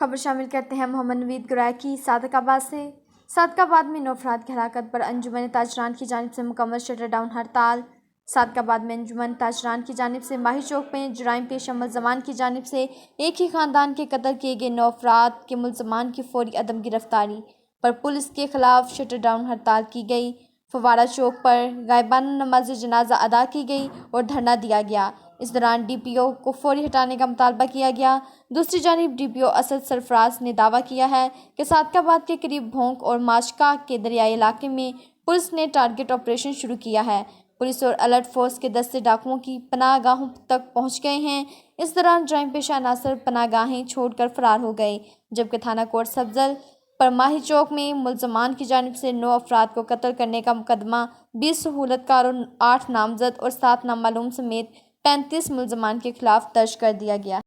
खबर शामिल करते हैं मोहम्मद नवीद गुरैश की सादकाबाद से। सादकाबाद में 9 अफराद की हलाकत पर अंजुमन ताजरान की जानिब से मुकम्मल शटर डाउन हड़ताल। सादकाबाद में अंजुमन ताजरान की जानिब से माही चौक में जुराइम पेश मुलजमान की जानिब से एक ही खानदान के कत्ल किए गए 9 अफराद के मुलजमान की फौरी अदम गिरफ्तारी पर पुलिस के खिलाफ शटर डाउन हड़ताल की गई। फवारा चौक पर गायबाना नमाज जनाजा अदा की गई और धरना दिया गया। इस दौरान DPO को फौरी हटाने का मुतालबा किया गया। दूसरी जानिब DPO असद सरफराज ने दावा किया है कि सादकाबाद के करीब भोंक और माशका के दरियाई इलाके में पुलिस ने टारगेट ऑपरेशन शुरू किया है। पुलिस और अलर्ट फोर्स के दस्ते डाकुओं की पनाहगाहों तक पहुंच गए हैं। इस दौरान जुराइम पेशा अनासर पनाहगाहें छोड़कर फरार हो गए, जबकि थाना कोट सब्जल पर माही चौक में मुलजमान की जानिब से 9 अफराद को कत्ल करने का मुकदमा 20 सहूलतकारों 8 नामजद और 7 नामालूम समेत 35 मुलजमान के खिलाफ दर्ज कर दिया गया है।